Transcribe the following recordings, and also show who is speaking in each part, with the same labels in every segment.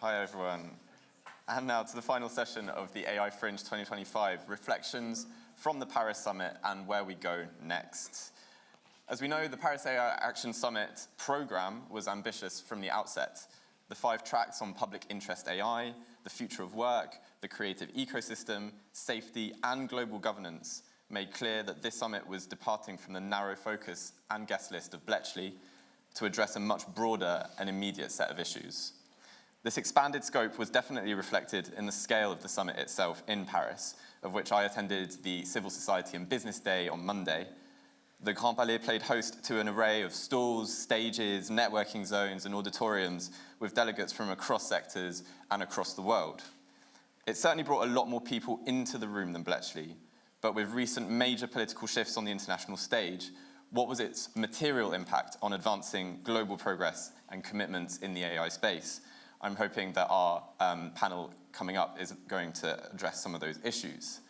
Speaker 1: Hi, everyone. And now to the final session of the AI Fringe 2025, reflections from the Paris Summit and where we go next. As we know, the Paris AI Action Summit program was ambitious from the outset. The 5 tracks on public interest AI, the future of work, the creative ecosystem, safety, and global governance made clear that this summit was departing from the narrow focus and guest list of Bletchley to address a much broader and immediate set of issues. This expanded scope was definitely reflected in the scale of the summit itself in Paris, of which I attended the Civil Society and Business Day on Monday. The Grand Palais played host to an array of stalls, stages, networking zones, and auditoriums with delegates from across sectors and across the world. It certainly brought a lot more people into the room than Bletchley, but with recent major political shifts on the international stage, what was its material impact on advancing global progress and commitments in the AI space? I'm hoping that our panel coming up is going to address some of those issues,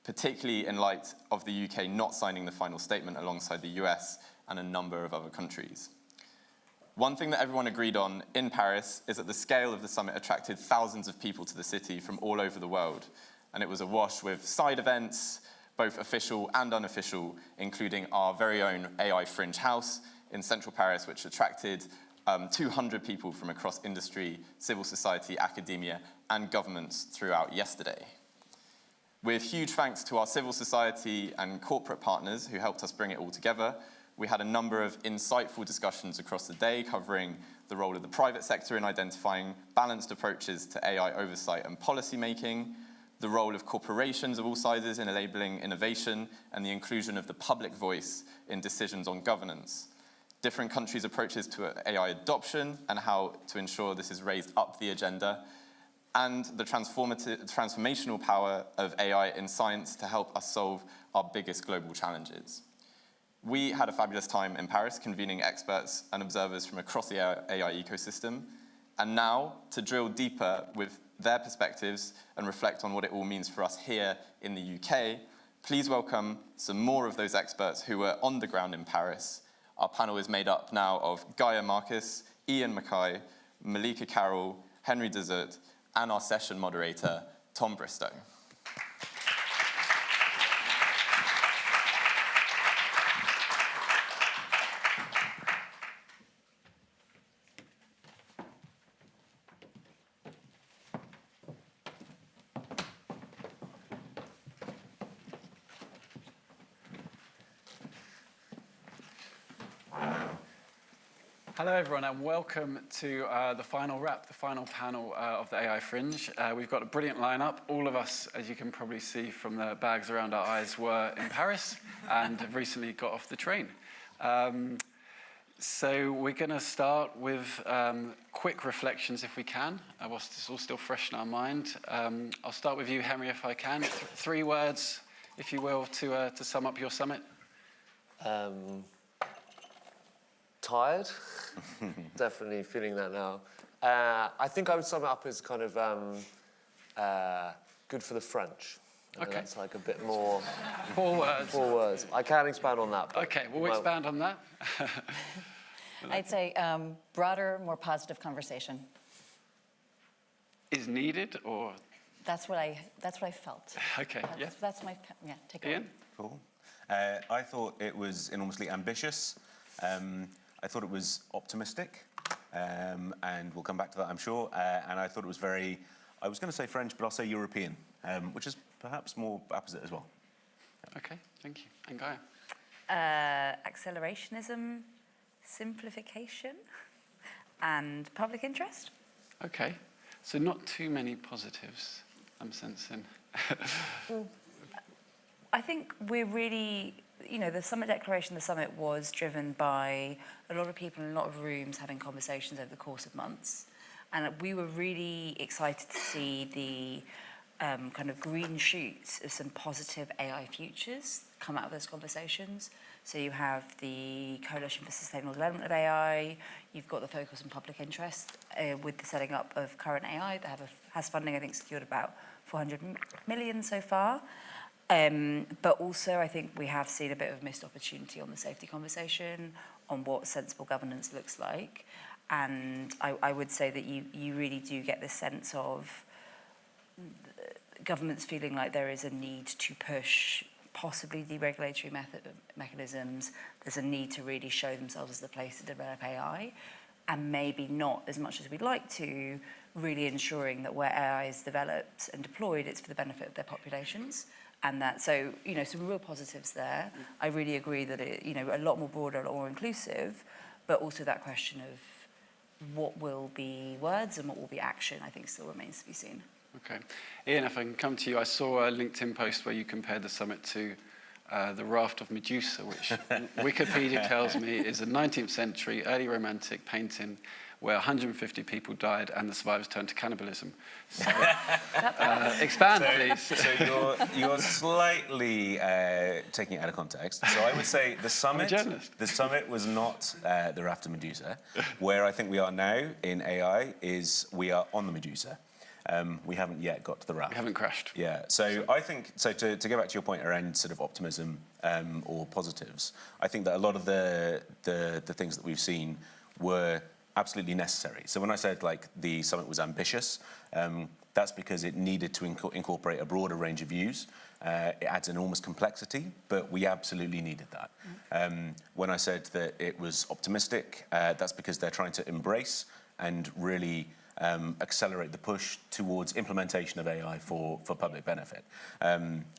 Speaker 1: particularly in light of the UK not signing the final statement alongside the US and a number of other countries. One thing that everyone agreed on in Paris is that the scale of the summit attracted thousands of people to the city from all over the world, and it was awash with side events, both official and unofficial, including our very own AI Fringe House in central Paris, which attracted 200 people from across industry, civil society, academia, and governments throughout yesterday. With huge thanks to our civil society and corporate partners who helped us bring it all together, we had a number of insightful discussions across the day covering the role of the private sector in identifying balanced approaches to AI oversight and policy making, the role of corporations of all sizes in enabling innovation, and the inclusion of the public voice in decisions on governance, different countries' approaches to AI adoption and how to ensure this is raised up the agenda, and the transformational power of AI in science to help us solve our biggest global challenges. We had a fabulous time in Paris convening experts and observers from across the AI ecosystem, and now to drill deeper with their perspectives and reflect on what it all means for us here in the UK, please welcome some more of those experts who were on the ground in Paris. Our panel is made up now of Gaia, Iain, Mackay, Melika, Carroll, Henry de Zoete, and our session moderator, Tom Bristow.
Speaker 2: Hello everyone and welcome to the final wrap, the final panel of the AI Fringe. We've got a brilliant lineup. All of us, as you can probably see from the bags around our eyes, were in Paris and have recently got off the train. So we're going to start with quick reflections if we can, whilst it's all still fresh in our mind. I'll start with you, Henry, if I can. 3 words, if you will, to sum up your summit.
Speaker 3: Tired, definitely feeling that now. I think I would sum it up as kind of good for the French.
Speaker 2: Okay.
Speaker 3: That's like a bit more.
Speaker 2: 4 words.
Speaker 3: 4 words. I can expand on that. But
Speaker 2: okay, we'll expand on that.
Speaker 4: I'd say broader, more positive conversation.
Speaker 2: Is needed, or?
Speaker 4: That's what I felt.
Speaker 2: Okay,
Speaker 4: That's my take
Speaker 2: Iain?
Speaker 5: Cool. I thought it was enormously ambitious. I thought it was optimistic, and we'll come back to that, I'm sure. And I thought it was very, I was going to say French, but I'll say European, which is perhaps more opposite as well.
Speaker 2: Yeah. Okay, thank you. And Gaia?
Speaker 6: Accelerationism, simplification, and public interest.
Speaker 2: Okay, so not too many positives, I'm sensing.
Speaker 6: I think we're really, the summit declaration, the summit was driven by a lot of people in a lot of rooms having conversations over the course of months. And we were really excited to see the kind of green shoots of some positive AI futures come out of those conversations. So you have the Coalition for Sustainable Development of AI, you've got the focus on public interest with the setting up of Current AI that has funding, I think, secured about 400 million so far. But also, I think we have seen a bit of missed opportunity on the safety conversation, on what sensible governance looks like. And I would say that you really do get this sense of governments feeling like there is a need to push possibly deregulatory mechanisms. There's a need to really show themselves as the place to develop AI, and maybe not as much as we'd like to, really ensuring that where AI is developed and deployed, it's for the benefit of their populations. And that, so, you know, some real positives there. I really agree that it, you know, a lot more broader, a lot more inclusive, but also that question of what will be words and what will be action, I think still remains to be seen.
Speaker 2: Okay. Iain, if I can come to you, I saw a LinkedIn post where you compared the summit to the Raft of Medusa, which Wikipedia tells me is a 19th century early romantic painting where 150 people died and the survivors turned to cannibalism. So, expand, please.
Speaker 5: So you're slightly taking it out of context. So I would say the summit was not the Raft of Medusa. Where I think we are now in AI is we are on the Medusa. We haven't yet got to the raft.
Speaker 2: We haven't crashed.
Speaker 5: Yeah, so I think, so to go back to your point around sort of optimism or positives, I think that a lot of the things that we've seen were absolutely necessary. So when I said like the summit was ambitious, that's because it needed to incorporate a broader range of views. It adds enormous complexity, but we absolutely needed that. When I said that it was optimistic, that's because they're trying to embrace and really accelerate the push towards implementation of AI for public benefit,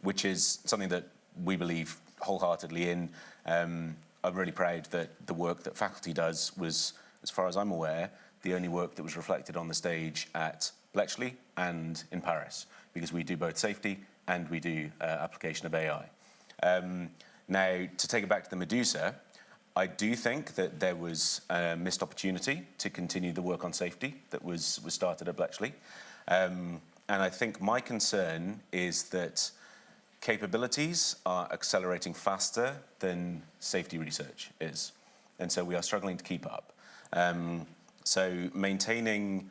Speaker 5: which is something that we believe wholeheartedly in. I'm really proud that the work that faculty does was, as far as I'm aware, the only work that was reflected on the stage at Bletchley and in Paris, because we do both safety and we do application of AI. Now, to take it back to the Medusa, I do think that there was a missed opportunity to continue the work on safety that was started at Bletchley. And I think my concern is that capabilities are accelerating faster than safety research is. And so we are struggling to keep up. So maintaining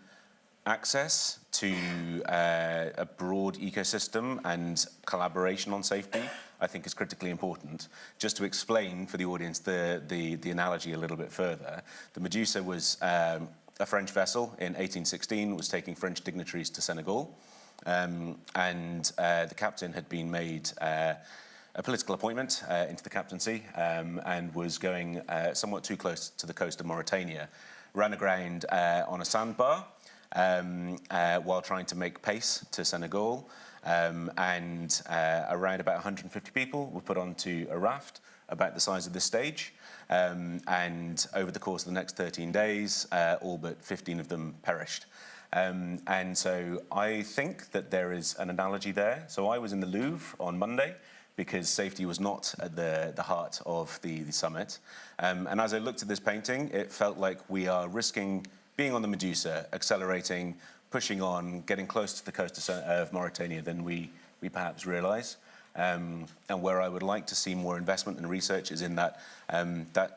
Speaker 5: access to a broad ecosystem and collaboration on safety, I think, is critically important. Just to explain for the audience the analogy a little bit further, the Medusa was a French vessel in 1816, was taking French dignitaries to Senegal, and the captain had been made a political appointment into the captaincy and was going somewhat too close to the coast of Mauritania, ran aground on a sandbar while trying to make pace to Senegal. And around about 150 people were put onto a raft about the size of this stage. And over the course of the next 13 days, all but 15 of them perished. And so I think that there is an analogy there. So I was in the Louvre on Monday because safety was not at the heart of the summit. And as I looked at this painting, it felt like we are risking being on the Medusa, accelerating, pushing on, getting closer to the coast of Mauritania than we perhaps realise. And where I would like to see more investment and research is in that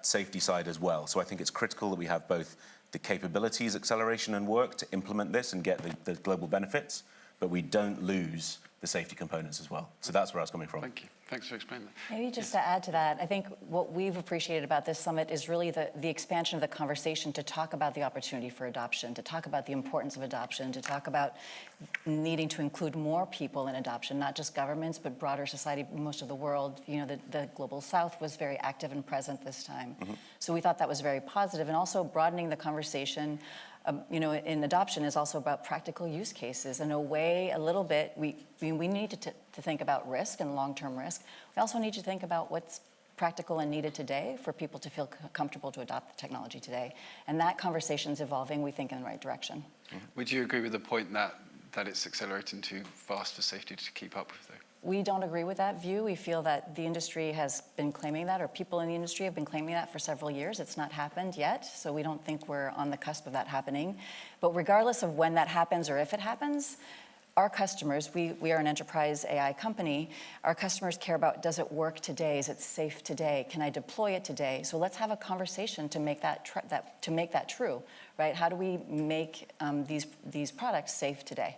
Speaker 5: safety side as well. So I think it's critical that we have both the capabilities, acceleration and work to implement this and get the global benefits, but we don't lose the safety components as well. So that's where I was coming from.
Speaker 2: Thank you. Thanks for explaining that.
Speaker 4: Maybe just to add to that, I think what we've appreciated about this summit is really the expansion of the conversation to talk about the opportunity for adoption, to talk about the importance of adoption, to talk about needing to include more people in adoption, not just governments, but broader society. Most of the world, you know, the Global South was very active and present this time. Mm-hmm. So we thought that was very positive, and also broadening the conversation you know, in adoption is also about practical use cases. In a way, a little bit, we need to think about risk and long-term risk. We also need to think about what's practical and needed today for people to feel comfortable to adopt the technology today. And that conversation is evolving, we think, in the right direction.
Speaker 2: Mm-hmm. Would you agree with the point that it's accelerating too fast for safety to keep up with, though?
Speaker 4: We don't agree with that view. We feel that the industry has been claiming that, or people in the industry have been claiming that for several years. It's not happened yet, so we don't think we're on the cusp of that happening. But regardless of when that happens or if it happens, our customers, we are an enterprise AI company, our customers care about, does it work today? Is it safe today? Can I deploy it today? So let's have a conversation to make that true, right? How do we make these products safe today?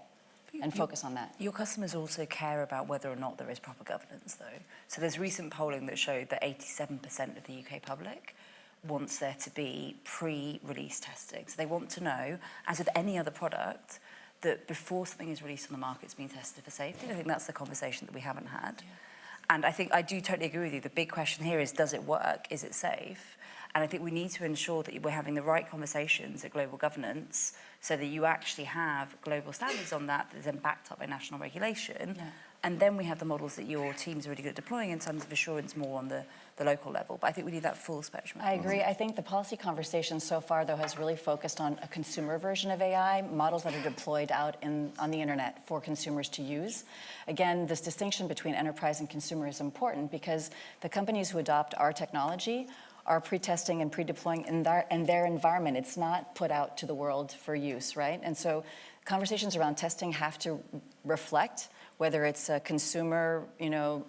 Speaker 4: And focus on that.
Speaker 6: Your customers also care about whether or not there is proper governance, though. So there's recent polling that showed that 87% of the UK public wants there to be pre-release testing. So they want to know, as with any other product, that before something is released on the market, it's been tested for safety. I think that's the conversation that we haven't had. Yeah. And I think I do totally agree with you. The big question here is, does it work? Is it safe? And I think we need to ensure that we're having the right conversations at global governance so that you actually have global standards on that that is then backed up by national regulation. Yeah. And then we have the models that your teams are really good at deploying in terms of assurance more on the local level. But I think we need that full spectrum.
Speaker 4: I agree. I think the policy conversation so far, though, has really focused on a consumer version of AI, models that are deployed out on the internet for consumers to use. Again, this distinction between enterprise and consumer is important because the companies who adopt our technology are pre-testing and pre-deploying in their environment. It's not put out to the world for use, right? And so conversations around testing have to reflect whether it's a consumer,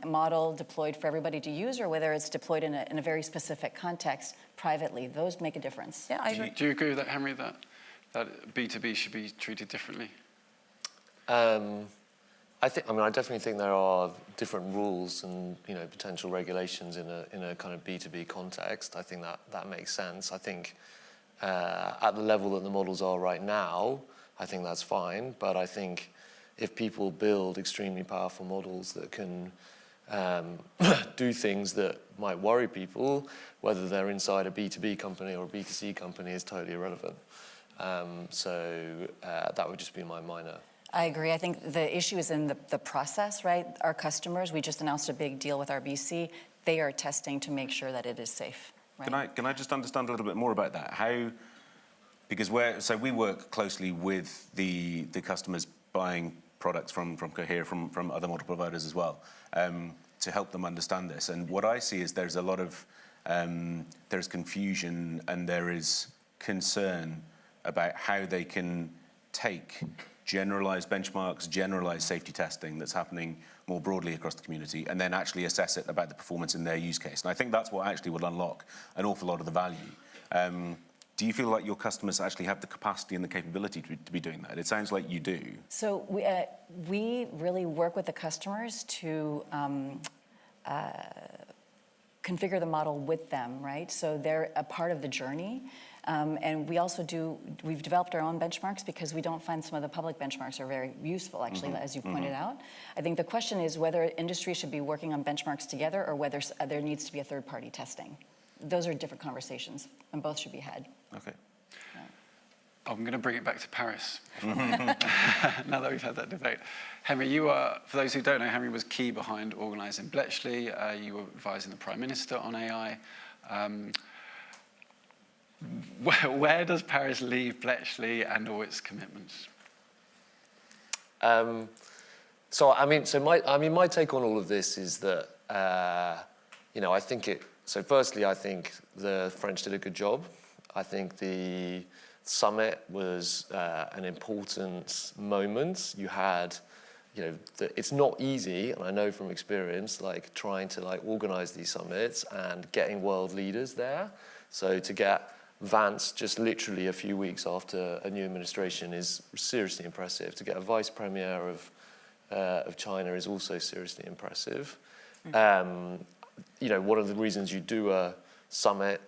Speaker 4: model deployed for everybody to use, or whether it's deployed in a very specific context privately. Those make a difference.
Speaker 6: Yeah, I agree.
Speaker 2: Do you agree with that, Henry, that B2B should be treated differently?
Speaker 3: I definitely think there are different rules and potential regulations in a kind of B2B context. I think that makes sense. I think at the level that the models are right now, I think that's fine. But I think if people build extremely powerful models that can do things that might worry people, whether they're inside a B2B company or a B2C company is totally irrelevant. So that would just be my minor.
Speaker 4: I agree. I think the issue is in the process, right? Our customers, we just announced a big deal with RBC. They are testing to make sure that it is safe. Right?
Speaker 5: Can I just understand a little bit more about that? Because we work closely with the customers buying products from Cohere, from other model providers as well, to help them understand this. And what I see is there's a lot of there's confusion and there is concern about how they can take generalized benchmarks, generalized safety testing that's happening more broadly across the community, and then actually assess it about the performance in their use case. And I think that's what actually would unlock an awful lot of the value. Do you feel like your customers actually have the capacity and the capability to be doing that? It sounds like you do.
Speaker 4: So we really work with the customers to configure the model with them, right? So they're a part of the journey. And we also we've developed our own benchmarks because we don't find some of the public benchmarks are very useful, actually, as you pointed out. I think the question is whether industry should be working on benchmarks together or whether there needs to be a third-party testing. Those are different conversations, and both should be had.
Speaker 5: Okay.
Speaker 2: I'm going to bring it back to Paris, now that we've had that debate. Henry, for those who don't know, Henry was key behind organising Bletchley. You were advising the Prime Minister on AI. Where does Paris leave Bletchley and all its commitments?
Speaker 3: My take on all of this is that I think So firstly, I think the French did a good job. I think the summit was an important moment. You had, it's not easy, and I know from experience, trying to organize these summits and getting world leaders there. So to get Vance just literally a few weeks after a new administration is seriously impressive. To get a vice premier of China is also seriously impressive. One of the reasons you do a summit,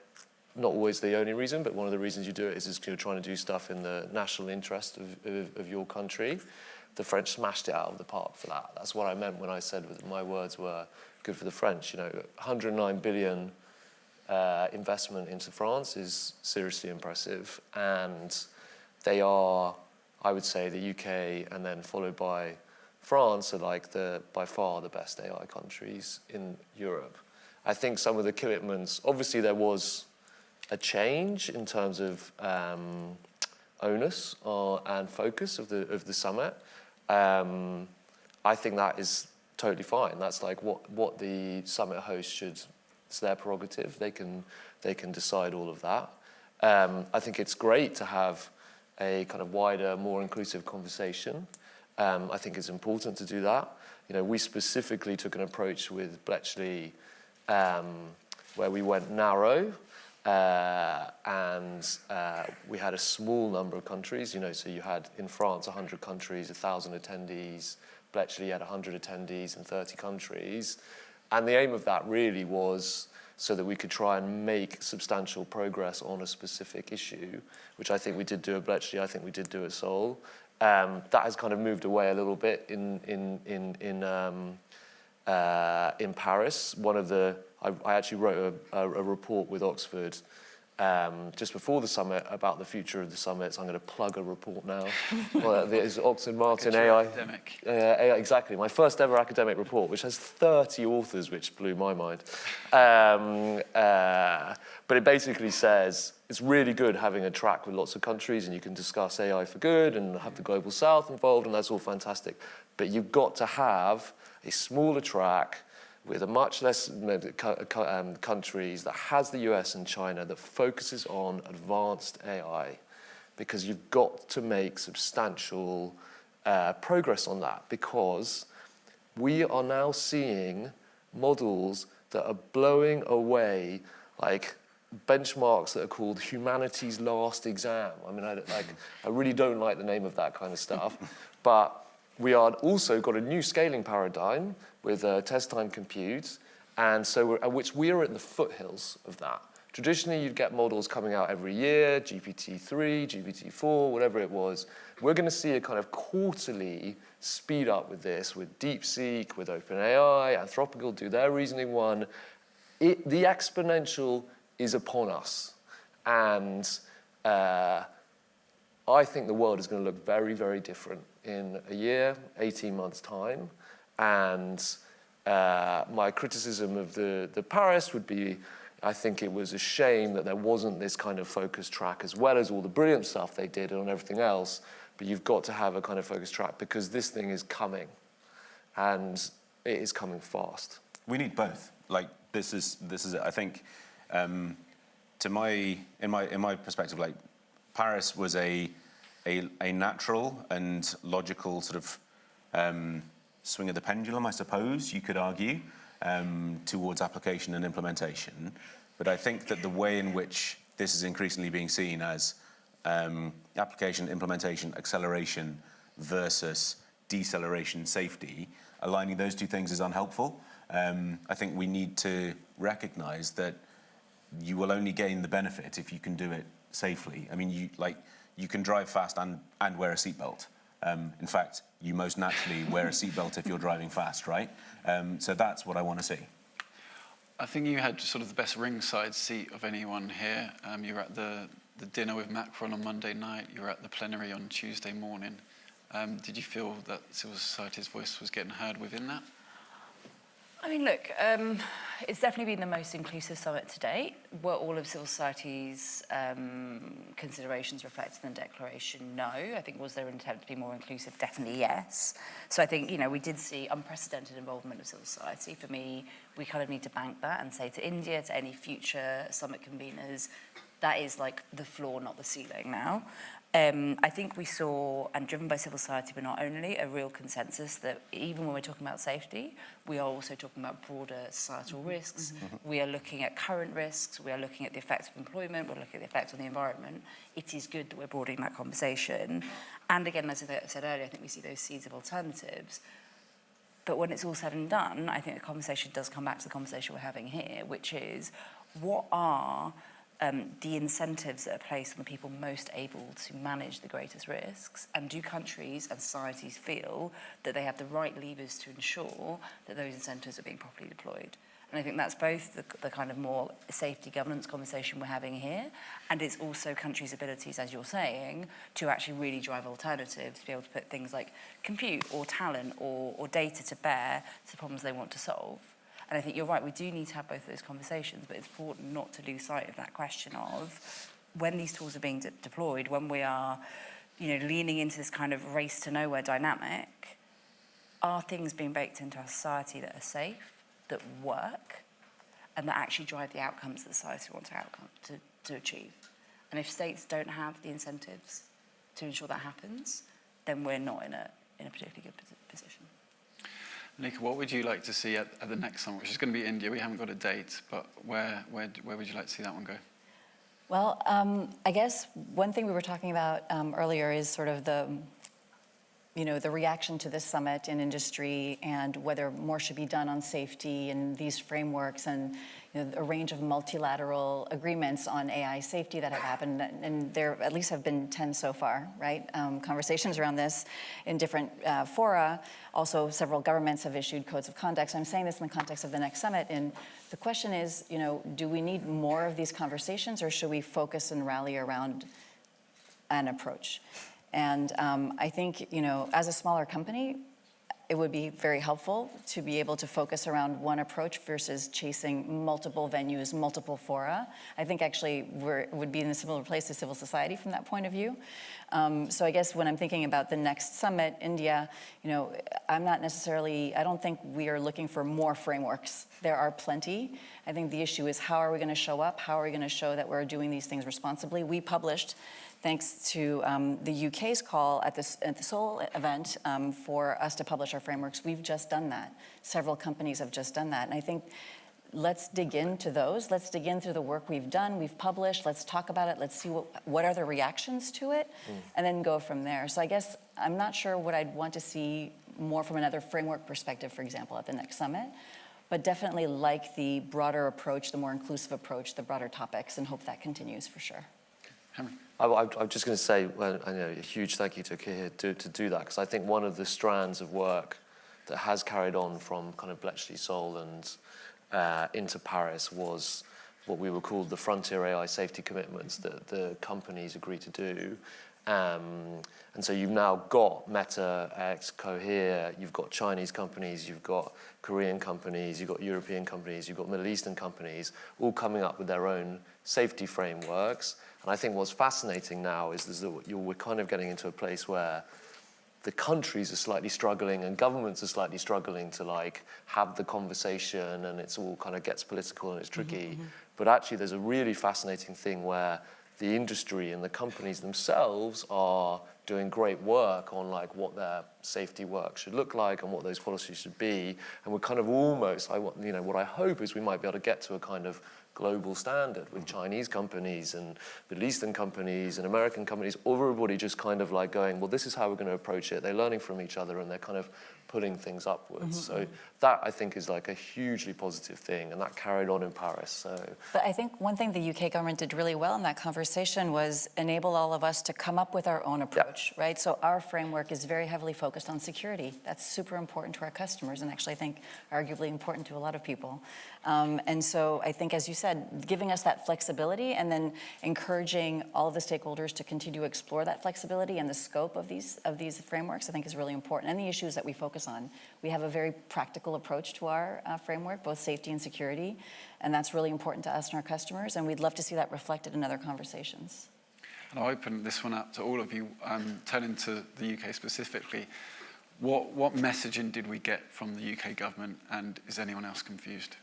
Speaker 3: not always the only reason, but one of the reasons you do it is you're trying to do stuff in the national interest of your country. The French smashed it out of the park for that. That's what I meant when I said that my words were good for the French. 109 billion investment into France is seriously impressive. And they are, I would say, the UK and then followed by France are by far the best AI countries in Europe. I think some of the commitments, obviously there was a change in terms of onus and focus of the summit. I think that is totally fine. That's what the summit host should. It's their prerogative. They can decide all of that. I think it's great to have a kind of wider, more inclusive conversation. I think it's important to do that. We specifically took an approach with Bletchley where we went narrow and we had a small number of countries. So you had in France 100 countries, 1,000 attendees. Bletchley had 100 attendees in 30 countries. And the aim of that really was so that we could try and make substantial progress on a specific issue, which I think we did do at Bletchley, I think we did do at Seoul. That has kind of moved away a little bit in Paris. I actually wrote a report with Oxford just before the summit about the future of the summit, so I'm going to plug a report now. Well, there's Oxford Martin AI.
Speaker 2: Academic.
Speaker 3: AI, exactly, my first ever academic report, which has 30 authors, which blew my mind. But it basically says it's really good having a track with lots of countries, and you can discuss AI for good and have the Global South involved, and that's all fantastic. But you've got to have a smaller track with a much less countries that has the US and China that focuses on advanced AI, because you've got to make substantial progress on that, because we are now seeing models that are blowing away like benchmarks that are called humanity's last exam. I mean, I really don't like the name of that kind of stuff, but we are also got a new scaling paradigm with test time compute, and so which we are at the foothills of that. Traditionally, you'd get models coming out every year, GPT-3, GPT-4, whatever it was. We're going to see a kind of quarterly speed up with this, with DeepSeek, with OpenAI, Anthropic will do their reasoning one. The exponential is upon us, and I think the world is going to look very, very different in a year, 18 months' time. And my criticism of the Paris would be, I think it was a shame that there wasn't this kind of focus track, as well as all the brilliant stuff they did on everything else. But you've got to have a kind of focus track, because this thing is coming, and it is coming fast.
Speaker 5: We need both. Like this is I think, in my perspective, like Paris was a natural and logical sort of swing of the pendulum, I suppose you could argue, towards application and implementation. But I think that the way in which this is increasingly being seen as application, implementation, acceleration versus deceleration, safety, aligning those two things is unhelpful. I think we need to recognize that you will only gain the benefit if you can do it safely. I mean, you can drive fast and wear a seatbelt. In fact, you most naturally wear a seatbelt if you're driving fast, right? So that's what I want to see.
Speaker 2: I think you had sort of the best ringside seat of anyone here. You were at the dinner with Macron on Monday night. You were at the plenary on Tuesday morning. Did you feel that civil society's voice was getting heard within that?
Speaker 6: I mean, look, it's definitely been the most inclusive summit to date. Were all of civil society's considerations reflected in the declaration? No. I think, was there an attempt to be more inclusive? Definitely yes. So I think, we did see unprecedented involvement of civil society. For me, we kind of need to bank that and say to India, to any future summit conveners, that is like the floor, not the ceiling now. I think we saw, and driven by civil society, but not only, a real consensus that even when we're talking about safety, we are also talking about broader societal risks. Mm-hmm. We are looking at current risks. We are looking at the effects of employment. We're looking at the effects on the environment. It is good that we're broadening that conversation. And again, as I said earlier, I think we see those seeds of alternatives. But when it's all said and done, I think the conversation does come back to the conversation we're having here, which is, what are the incentives that are placed on the people most able to manage the greatest risks, and do countries and societies feel that they have the right levers to ensure that those incentives are being properly deployed? And I think that's both the kind of more safety governance conversation we're having here, and it's also countries' abilities, as you're saying, to actually really drive alternatives, to be able to put things like compute or talent or data to bear to the problems they want to solve. And I think you're right, we do need to have both of those conversations, but it's important not to lose sight of that question of when these tools are being deployed, when we are, leaning into this kind of race to nowhere dynamic, are things being baked into our society that are safe, that work, and that actually drive the outcomes that society wants to achieve? And if states don't have the incentives to ensure that happens, then we're not in a particularly good position.
Speaker 2: Melika, what would you like to see at the next summit, which is going to be India? We haven't got a date, but where would you like to see that one go?
Speaker 4: Well, I guess one thing we were talking about earlier is sort of the the reaction to this summit in industry and whether more should be done on safety and these frameworks and a range of multilateral agreements on AI safety that have happened, and there at least have been 10 so far, right? Conversations around this in different fora. Also, several governments have issued codes of conduct. So I'm saying this in the context of the next summit, and the question is, do we need more of these conversations, or should we focus and rally around an approach? And I think, as a smaller company, it would be very helpful to be able to focus around one approach versus chasing multiple venues, multiple fora. I think actually would be in a similar place to civil society from that point of view. So I guess when I'm thinking about the next summit, India, I don't think we are looking for more frameworks. There are plenty. I think the issue is how are we going to show up? How are we going to show that we're doing these things responsibly? We published, thanks to the UK's call at the Seoul event for us to publish our frameworks. We've just done that. Several companies have just done that. And I think let's dig into those. Let's dig in through the work we've done, we've published. Let's talk about it. Let's see what are the reactions to it, and then go from there. So I guess I'm not sure what I'd want to see more from another framework perspective, for example, at the next summit, but definitely like the broader approach, the more inclusive approach, the broader topics, and hope that continues for sure.
Speaker 2: Henry.
Speaker 3: I'm just going to say, a huge thank you to Cohere to do that, because I think one of the strands of work that has carried on from kind of Bletchley, Seoul, and into Paris was what we were called the frontier AI safety commitments that the companies agreed to do. And so you've now got Meta, X, Cohere, you've got Chinese companies, you've got Korean companies, you've got European companies, you've got Middle Eastern companies, all coming up with their own safety frameworks. And I think what's fascinating now is that we're kind of getting into a place where the countries are slightly struggling and governments are slightly struggling to have the conversation, and it's all kind of gets political and it's tricky. But actually there's a really fascinating thing where the industry and the companies themselves are doing great work on what their safety work should look like and what those policies should be. And we're kind of almost, what I hope is we might be able to get to a kind of global standard with Chinese companies and Middle Eastern companies and American companies, everybody just kind of going, well, this is how we're going to approach it. They're learning from each other and they're kind of pulling things upwards. So that, I think, is a hugely positive thing, and that carried on in Paris. So. But
Speaker 4: I think one thing the UK government did really well in that conversation was enable all of us to come up with our own approach, right? So our framework is very heavily focused on security. That's super important to our customers, and actually I think arguably important to a lot of people. And so I think, as you said, giving us that flexibility and then encouraging all of the stakeholders to continue to explore that flexibility and the scope of these frameworks, I think is really important. And the issues that we focus on. We have a very practical approach to our framework, both safety and security, and that's really important to us and our customers, and we'd love to see that reflected in other conversations.
Speaker 2: And I'll open this one up to all of you, turning to the UK specifically. What messaging did we get from the UK government, and is anyone else confused?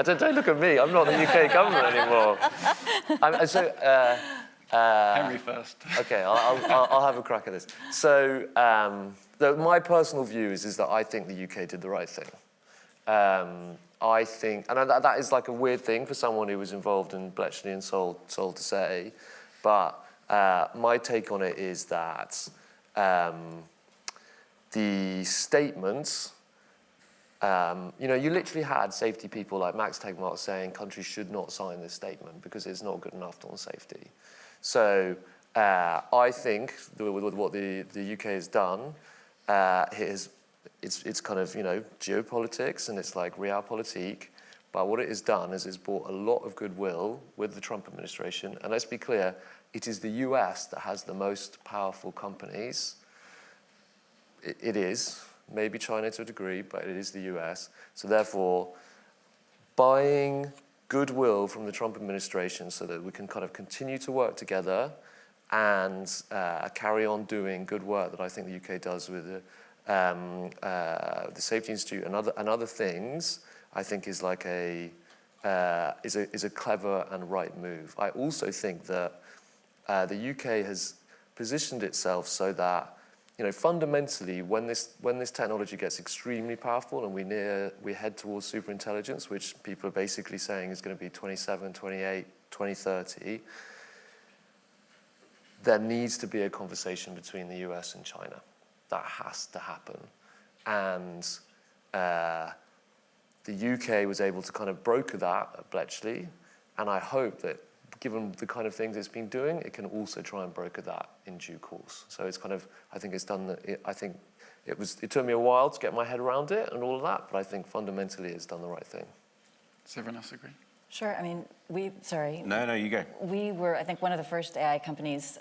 Speaker 3: Don't look at me. I'm not the UK government anymore.
Speaker 2: Henry first.
Speaker 3: Okay, I'll have a crack at this. So my personal view is that I think the UK did the right thing. I think, and that is a weird thing for someone who was involved in Bletchley and Seoul to say, but my take on it is that the statements, you literally had safety people like Max Tegmark saying countries should not sign this statement because it's not good enough on safety. So I think with what the UK has done, it's kind of geopolitics and it's realpolitik. But what it has done is it's brought a lot of goodwill with the Trump administration. And let's be clear, it is the US that has the most powerful companies. It is. Maybe China to a degree, but it is the US. So therefore, buying goodwill from the Trump administration so that we can kind of continue to work together and carry on doing good work that I think the UK does with the Safety Institute and other things, I think is is a clever and right move. I also think that the UK has positioned itself so that fundamentally, when this technology gets extremely powerful and we head towards superintelligence, which people are basically saying is going to be 27, 28, 2030, there needs to be a conversation between the US and China. That has to happen. And the UK was able to kind of broker that at Bletchley, and I hope that given the kind of things it's been doing, it can also try and broker that in due course. So it's kind of, I think it's done, I think it took me a while to get my head around it and all of that, but I think fundamentally it's done the right thing.
Speaker 2: Does everyone else agree?
Speaker 4: Sure. I mean, sorry.
Speaker 5: No, you go.
Speaker 4: We were, I think, one of the first AI companies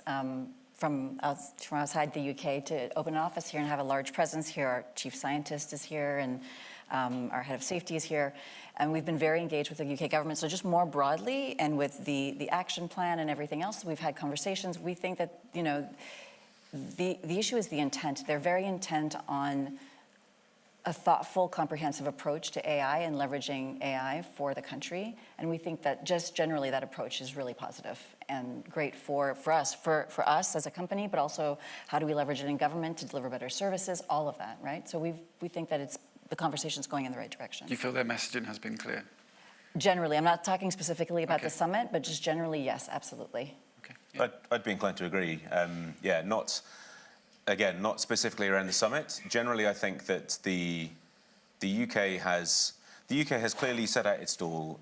Speaker 4: from outside the UK to open an office here and have a large presence here. Our chief scientist is here, and our head of safety is here. And we've been very engaged with the UK government. So just more broadly, and with the action plan and everything else, we've had conversations. We think that, you know, the issue is the intent. They're very intent on a thoughtful, comprehensive approach to AI and leveraging AI for the country. And we think that just generally that approach is really positive and great for us as a company, but also how do we leverage it in government to deliver better services, all of that, right? So we think that the conversation's going in the right direction.
Speaker 2: Do you feel their messaging has been clear?
Speaker 4: Generally, I'm not talking specifically about the summit, but just generally, yes, absolutely.
Speaker 2: Okay. Yeah.
Speaker 5: I'd be inclined to agree. Not specifically around the summit. Generally, I think that the UK has clearly set out its stall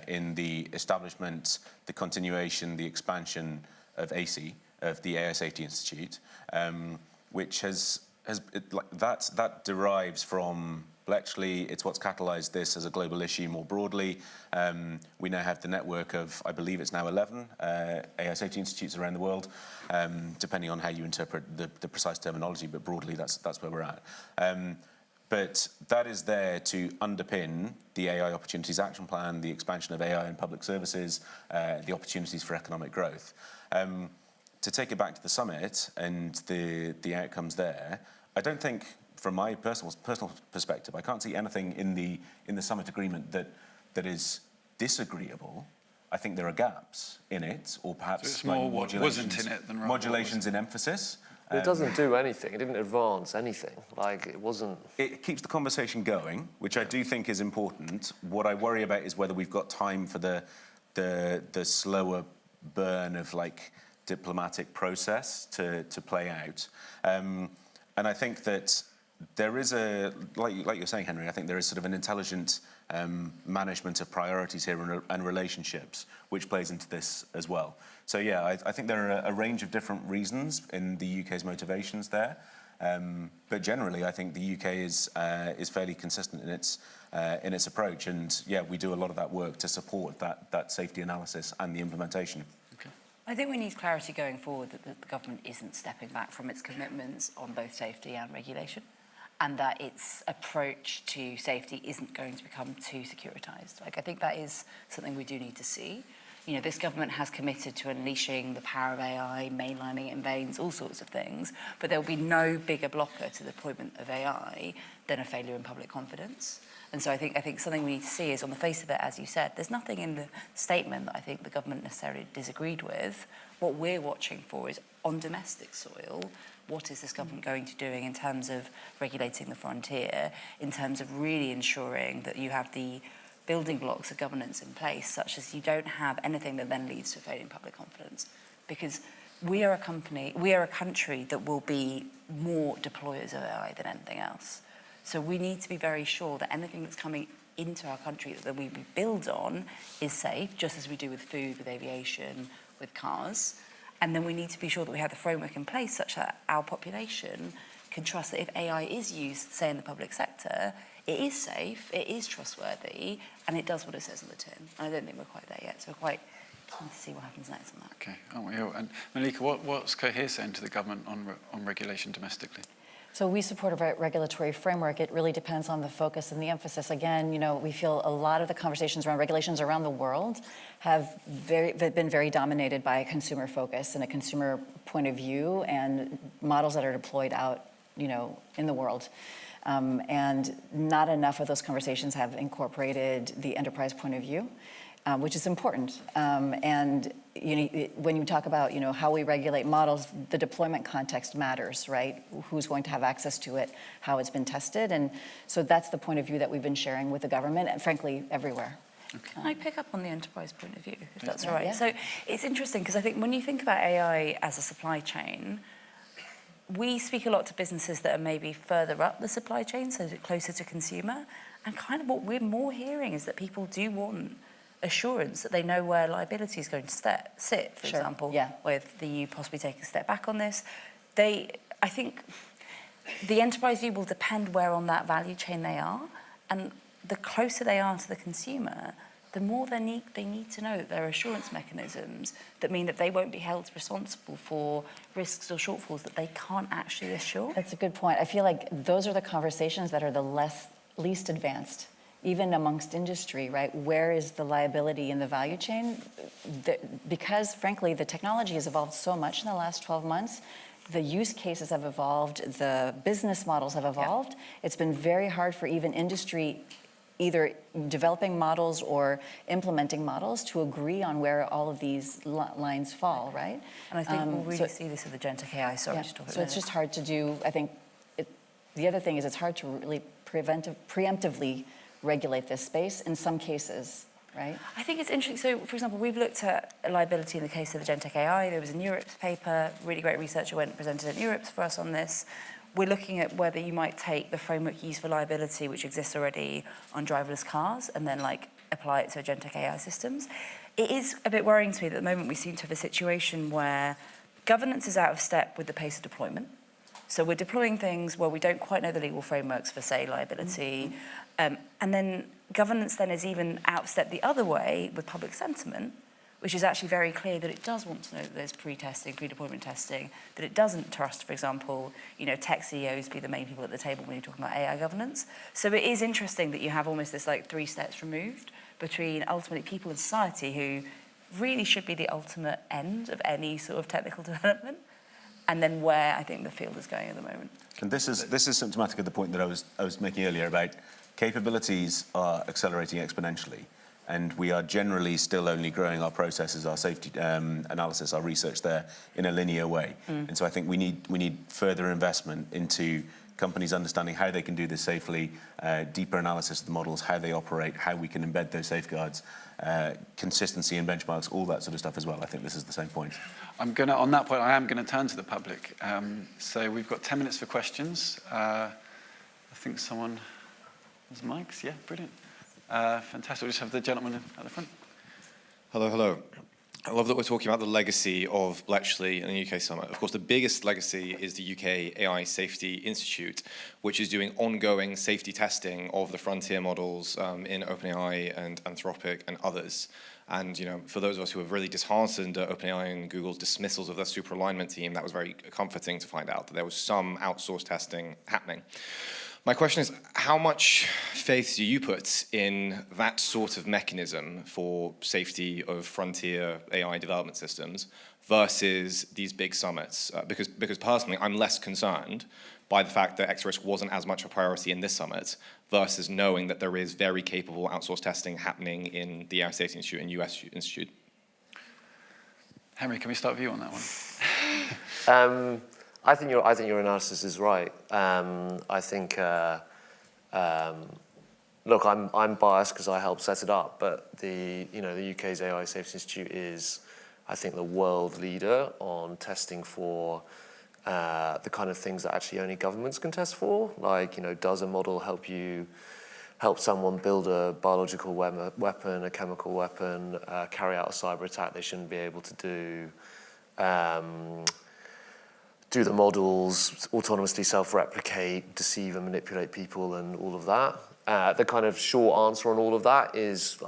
Speaker 5: in the establishment, the continuation, the expansion of AC, of the AI Safety Institute, which that derives from Bletchley. It's what's catalysed this as a global issue more broadly. We now have the network of, I believe it's now 11 AI Safety Institutes around the world, depending on how you interpret the precise terminology, but broadly that's where we're at. But that is there to underpin the AI Opportunities Action Plan, the expansion of AI in public services, the opportunities for economic growth. To take it back to the summit and the outcomes there, I don't think, from my personal perspective, I can't see anything in the summit agreement that is disagreeable. I think there are gaps in it, or perhaps
Speaker 2: so it's more what wasn't in it than
Speaker 5: modulations in emphasis.
Speaker 3: It doesn't do anything. It didn't advance anything. Like, it wasn't...
Speaker 5: It keeps the conversation going, which I do think is important. What I worry about is whether we've got time for the slower burn of, like, diplomatic process to play out. And I think that there is like you're saying, Henry, I think there is sort of an intelligent management of priorities here and relationships, which plays into this as well. So yeah, I think there are a range of different reasons in the UK's motivations there. But generally, I think the UK is fairly consistent in its approach. And yeah, we do a lot of that work to support that safety analysis and the implementation.
Speaker 2: Okay.
Speaker 6: I think we need clarity going forward that the government isn't stepping back from its commitments on both safety and regulation, and that its approach to safety isn't going to become too securitised. Like, I think that is something we do need to see. You know, this government has committed to unleashing the power of AI, mainlining it in veins, all sorts of things, but there will be no bigger blocker to the deployment of AI than a failure in public confidence. And so I think something we need to see is, on the face of it, as you said, there's nothing in the statement that I think the government necessarily disagreed with. What we're watching for is, on domestic soil, what is this government going to doing in terms of regulating the frontier, in terms of really ensuring that you have the building blocks of governance in place, such as you don't have anything that then leads to failing public confidence. Because we are a country that will be more deployers of AI than anything else. So we need to be very sure that anything that's coming into our country that we build on is safe, just as we do with food, with aviation, with cars. And then we need to be sure that we have the framework in place such that our population can trust that if AI is used, say, in the public sector, it is safe, it is trustworthy, and it does what it says on the tin. And I don't think we're quite there yet, so we're quite keen to see what happens next on that.
Speaker 2: Okay, aren't we all? And Melika, what's Cohere saying to the government on regulation domestically?
Speaker 4: So we support a regulatory framework. It really depends on the focus and the emphasis. Again, you know, we feel a lot of the conversations around regulations around the world have been very dominated by a consumer focus and a consumer point of view and models that are deployed out, you know, in the world. And not enough of those conversations have incorporated the enterprise point of view, which is important. And when you talk about, you know, how we regulate models, the deployment context matters, right? Who's going to have access to it, how it's been tested. And so that's the point of view that we've been sharing with the government and, frankly, everywhere.
Speaker 6: Can I pick up on the enterprise point of view, if that's
Speaker 4: Yeah,
Speaker 6: all right?
Speaker 4: yeah.
Speaker 6: So it's interesting because I think when you think about AI as a supply chain, we speak a lot to businesses that are maybe further up the supply chain, so closer to consumer. And kind of what we're more hearing is that people do want assurance that they know where liability is going to sit, for
Speaker 4: Sure,
Speaker 6: example,
Speaker 4: yeah.
Speaker 6: with the EU possibly taking a step back on this. I think the enterprise view will depend where on that value chain they are. And the closer they are to the consumer, the more they need to know that there are assurance mechanisms that mean that they won't be held responsible for risks or shortfalls that they can't actually assure.
Speaker 4: That's a good point. I feel like those are the conversations that are the least advanced, even amongst industry, right? Where is the liability in the value chain? Because, frankly, the technology has evolved so much in the last 12 months. The use cases have evolved. The business models have evolved. Yeah. It's been very hard for even industry, either developing models or implementing models, to agree on where all of these lines fall, right?
Speaker 6: And I think we'll really see this with agentic AI. Sorry to talk about it.
Speaker 4: So it's just hard to do. I think the other thing is it's hard to really preemptively regulate this space in some cases, right?
Speaker 6: I think it's interesting. So, for example, we've looked at liability in the case of agentic AI. There was a Neurops paper, really great researcher went and presented at Neurops for us on this. We're looking at whether you might take the framework used for liability, which exists already on driverless cars, and then apply it to agentic AI systems. It is a bit worrying to me that at the moment we seem to have a situation where governance is out of step with the pace of deployment. So we're deploying things where we don't quite know the legal frameworks for, say, liability. And then governance then is even out of step the other way with public sentiment, which is actually very clear that it does want to know that there's pre-testing, pre-deployment testing, that it doesn't trust, for example, tech CEOs be the main people at the table when you're talking about AI governance. So it is interesting that you have almost this 3 steps removed between ultimately people in society who really should be the ultimate end of any sort of technical development, and then where I think the field is going at the moment.
Speaker 5: And this is symptomatic of the point that I was making earlier about capabilities are accelerating exponentially, and we are generally still only growing our processes, our safety analysis, our research there in a linear way. And so I think we need further investment into companies understanding how they can do this safely, deeper analysis of the models, how they operate, how we can embed those safeguards, consistency in benchmarks, all that sort of stuff as well. I think this is the same point.
Speaker 2: On that point, I am going to turn to the public. So we've got 10 minutes for questions. I think someone has mics. Yeah, brilliant. Fantastic. We'll just have the gentleman at the front.
Speaker 7: Hello, hello. I love that we're talking about the legacy of Bletchley and the UK Summit. Of course, the biggest legacy is the UK AI Safety Institute, which is doing ongoing safety testing of the frontier models in OpenAI and Anthropic and others. And for those of us who are really disheartened at OpenAI and Google's dismissals of their super alignment team, that was very comforting to find out that there was some outsourced testing happening. My question is, how much faith do you put in that sort of mechanism for safety of frontier AI development systems versus these big summits? Because personally, I'm less concerned by the fact that X-risk wasn't as much a priority in this summit versus knowing that there is very capable outsourced testing happening in the AI Safety Institute and US Institute.
Speaker 2: Henry, can we start with you on that one?
Speaker 3: I think your analysis is right. I think, look, I'm biased because I helped set it up, but the UK's AI Safety Institute is, I think, the world leader on testing for the kind of things that actually only governments can test for. Like, does a model help someone build a biological weapon, a chemical weapon, carry out a cyber attack they shouldn't be able to do the models, autonomously self-replicate, deceive and manipulate people, and all of that. The kind of short answer on all of that is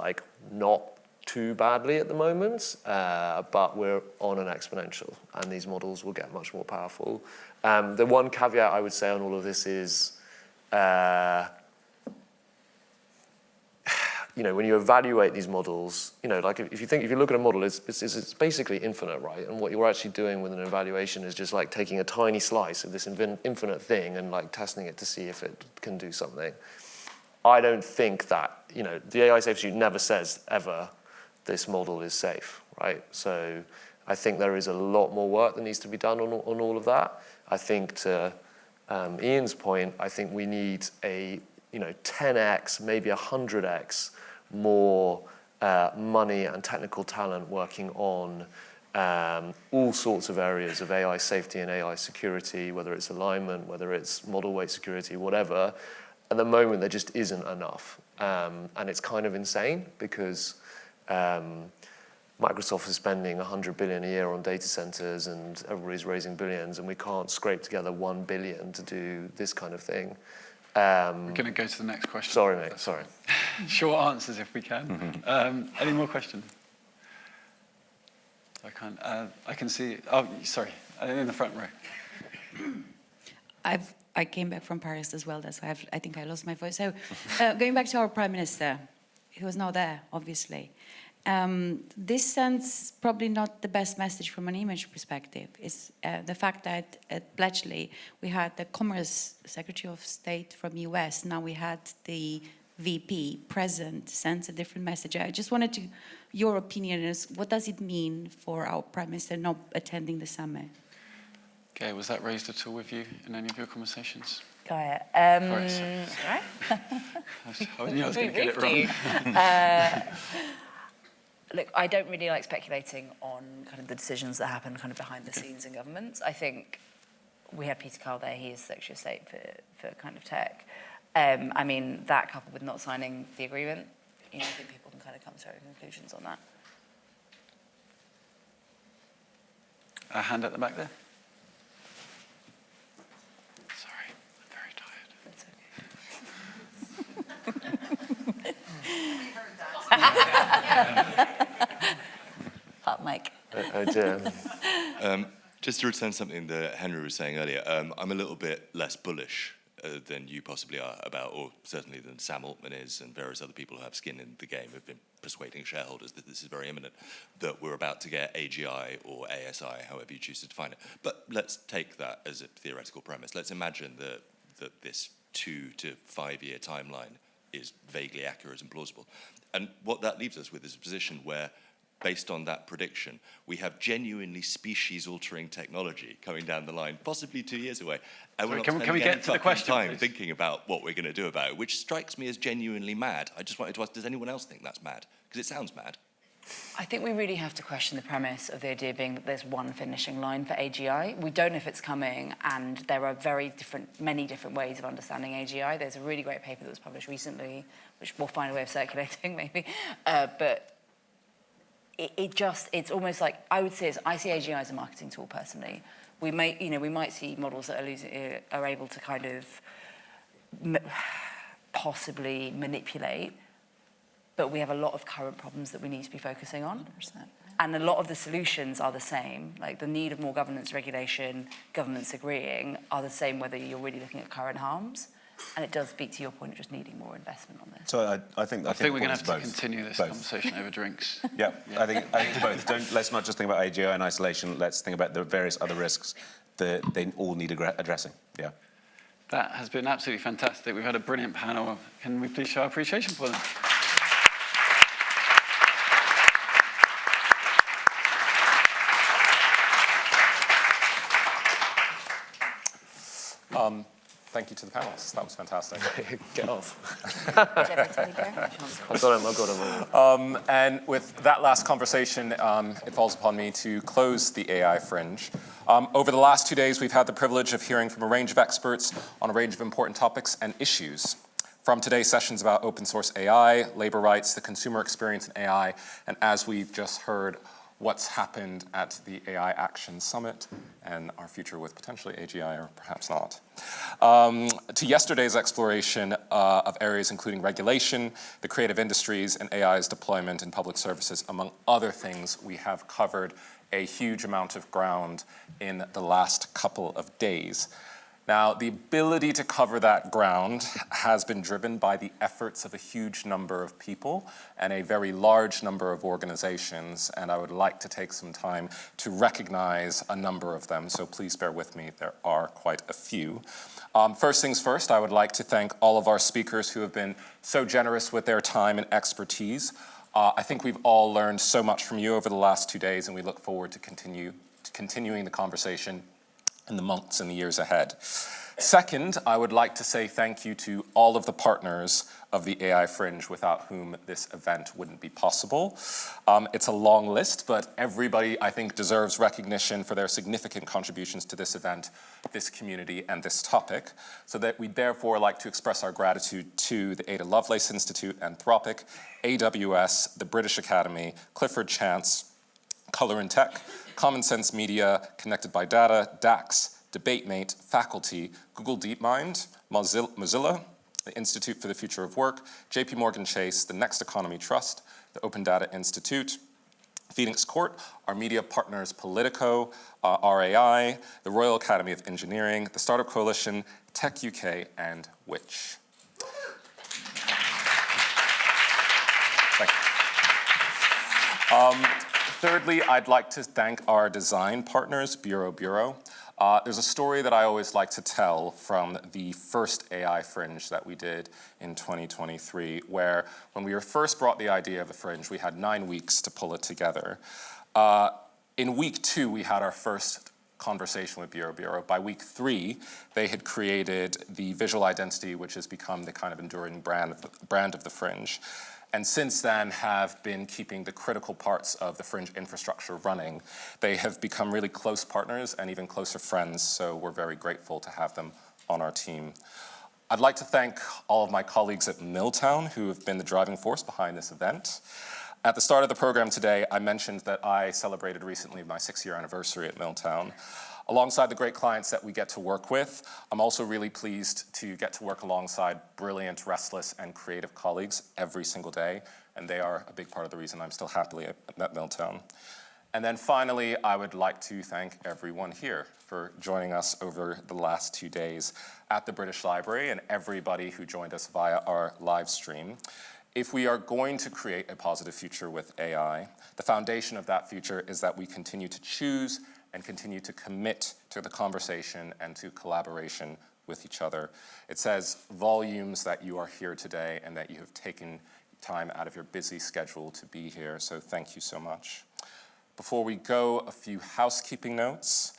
Speaker 3: not too badly at the moment, but we're on an exponential, and these models will get much more powerful. The one caveat I would say on all of this is, when you evaluate these models, if you look at a model, it's basically infinite, right? And what you're actually doing with an evaluation is just taking a tiny slice of this infinite thing and testing it to see if it can do something. I don't think that, the AI Safety Institute never says ever this model is safe, right? So I think there is a lot more work that needs to be done on all of that. I think to Iain's point, I think we need a 10x, maybe 100x more money and technical talent working on all sorts of areas of AI safety and AI security, whether it's alignment, whether it's model weight security, whatever. At the moment, there just isn't enough. And it's kind of insane because Microsoft is spending $100 billion a year on data centers and everybody's raising billions, and we can't scrape together $1 billion to do this kind of thing.
Speaker 2: We're going to go to the next question.
Speaker 3: Sorry, mate, sorry.
Speaker 2: Short answers if we can. Any more questions? I can't. I can see. Oh, sorry. In the front row.
Speaker 8: I came back from Paris as well. That's why I think I lost my voice. So, going back to our Prime Minister, he was not there, obviously. This sends probably not the best message from an image perspective. Is the fact that at Bletchley we had the Commerce Secretary of State from US. Now we had the VP present. Sends a different message. I just wanted to. Your opinion is, what does it mean for our Prime Minister not attending the summit?
Speaker 2: Okay, was that raised at all with you in any of your conversations?
Speaker 6: Gaia.
Speaker 2: Sorry.
Speaker 6: Right?
Speaker 2: I knew I was going to get it wrong.
Speaker 6: Look, I don't really like speculating on kind of the decisions that happen kind of behind the scenes in governments. I think we had Peter Carroll there. He is Secretary of State for kind of tech. I mean, that coupled with not signing the agreement, I think people can kind of come to their own conclusions on that.
Speaker 2: A hand at the back there. Sorry, I'm very tired.
Speaker 4: Hot mic.
Speaker 9: Just to return something that Henry was saying earlier, I'm a little bit less bullish than you possibly are about, or certainly than Sam Altman is and various other people who have skin in the game have been persuading shareholders that this is very imminent, that we're about to get AGI or ASI, however you choose to define it. But let's take that as a theoretical premise. Let's imagine that this 2 to 5 year timeline is vaguely accurate and plausible. And what that leaves us with is a position where, based on that prediction, we have genuinely species-altering technology coming down the line, possibly 2 years away. And we're not
Speaker 2: can we get to the question,
Speaker 9: time
Speaker 2: please?
Speaker 9: thinking about what we're going to do about it, which strikes me as genuinely mad. I just wanted to ask, does anyone else think that's mad? Because it sounds mad.
Speaker 6: I think we really have to question the premise of the idea being that there's one finishing line for AGI. We don't know if it's coming, and there are many different ways of understanding AGI. There's a really great paper that was published recently, which we'll find a way of circulating maybe, but it's almost like, I would say, I see AGI as a marketing tool personally. We might see models that are able to kind of possibly manipulate, but we have a lot of current problems that we need to be focusing on.
Speaker 4: 100%.
Speaker 6: And a lot of the solutions are the same. Like the need of more governance regulation, governments agreeing, are the same whether you're really looking at current harms. And it does speak to your point of just needing more investment on this.
Speaker 5: So I think
Speaker 2: we're going to have to continue this
Speaker 5: Both.
Speaker 2: conversation over drinks.
Speaker 5: Yeah, I think it's both. Let's not just think about AGI in isolation. Let's think about the various other risks that they all need addressing. Yeah.
Speaker 2: That has been absolutely fantastic. We've had a brilliant panel. Can we please show our appreciation for them?
Speaker 10: Thank you to the panelists. That was fantastic.
Speaker 3: Get off.
Speaker 4: I've
Speaker 3: got him.
Speaker 10: And with that last conversation, it falls upon me to close the AI Fringe. Over the last 2 days, we've had the privilege of hearing from a range of experts on a range of important topics and issues. From today's sessions about open source AI, labor rights, the consumer experience in AI, and as we've just heard, what's happened at the AI Action Summit and our future with potentially AGI or perhaps not. To yesterday's exploration of areas including regulation, the creative industries, and AI's deployment in public services, among other things, we have covered a huge amount of ground in the last couple of days. Now, the ability to cover that ground has been driven by the efforts of a huge number of people and a very large number of organizations, and I would like to take some time to recognize a number of them, so please bear with me, there are quite a few. First things first, I would like to thank all of our speakers who have been so generous with their time and expertise. I think we've all learned so much from you over the last 2 days, and we look forward to continuing the conversation in the months and the years ahead. Second, I would like to say thank you to all of the partners of the AI Fringe without whom this event wouldn't be possible. It's a long list, but everybody, I think, deserves recognition for their significant contributions to this event, this community, and this topic. So that we'd therefore like to express our gratitude to the Ada Lovelace Institute, Anthropic, AWS, the British Academy, Clifford Chance, Color and Tech, Common Sense Media, Connected by Data, DAX, DebateMate, Faculty, Google DeepMind, Mozilla, the Institute for the Future of Work, JP Morgan Chase, the Next Economy Trust, the Open Data Institute, Phoenix Court, our media partners Politico, RAI, the Royal Academy of Engineering, the Startup Coalition, Tech UK, and Which. Thank you. Thirdly, I'd like to thank our design partners, Bureau. There's a story that I always like to tell from the first AI Fringe that we did in 2023, where when we were first brought the idea of the Fringe, we had 9 weeks to pull it together. In week 2, we had our first conversation with Bureau. By week 3, they had created the visual identity, which has become the kind of enduring brand of the Fringe. And since then have been keeping the critical parts of the Fringe infrastructure running. They have become really close partners and even closer friends, so we're very grateful to have them on our team. I'd like to thank all of my colleagues at Milltown who have been the driving force behind this event. At the start of the program today, I mentioned that I celebrated recently my 6-year anniversary at Milltown. Alongside the great clients that we get to work with, I'm also really pleased to get to work alongside brilliant, restless, and creative colleagues every single day, and they are a big part of the reason I'm still happily at Milltown. And then finally, I would like to thank everyone here for joining us over the last 2 days at the British Library and everybody who joined us via our live stream. If we are going to create a positive future with AI, the foundation of that future is that we continue to choose and continue to commit to the conversation and to collaboration with each other. It says volumes that you are here today and that you have taken time out of your busy schedule to be here, so thank you so much. Before we go, a few housekeeping notes.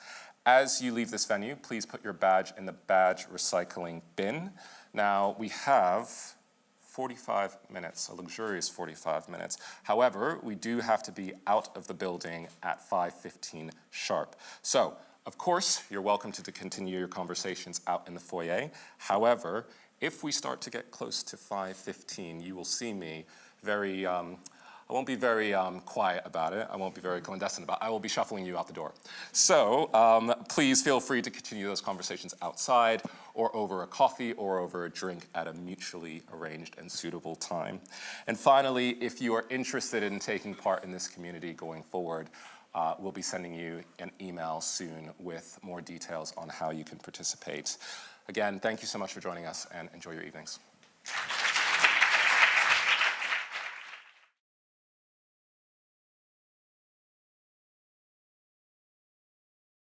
Speaker 10: As you leave this venue, please put your badge in the badge recycling bin. Now, we have 45 minutes, a luxurious 45 minutes. However, we do have to be out of the building at 5:15 sharp. So, of course, you're welcome to continue your conversations out in the foyer. However, if we start to get close to 5:15, you will see me very, I won't be very quiet about it. I won't be very clandestine about it. I will be shuffling you out the door. So please feel free to continue those conversations outside or over a coffee or over a drink at a mutually arranged and suitable time. And finally, if you are interested in taking part in this community going forward, we'll be sending you an email soon with more details on how you can participate. Again, thank you so much for joining us and enjoy your evenings.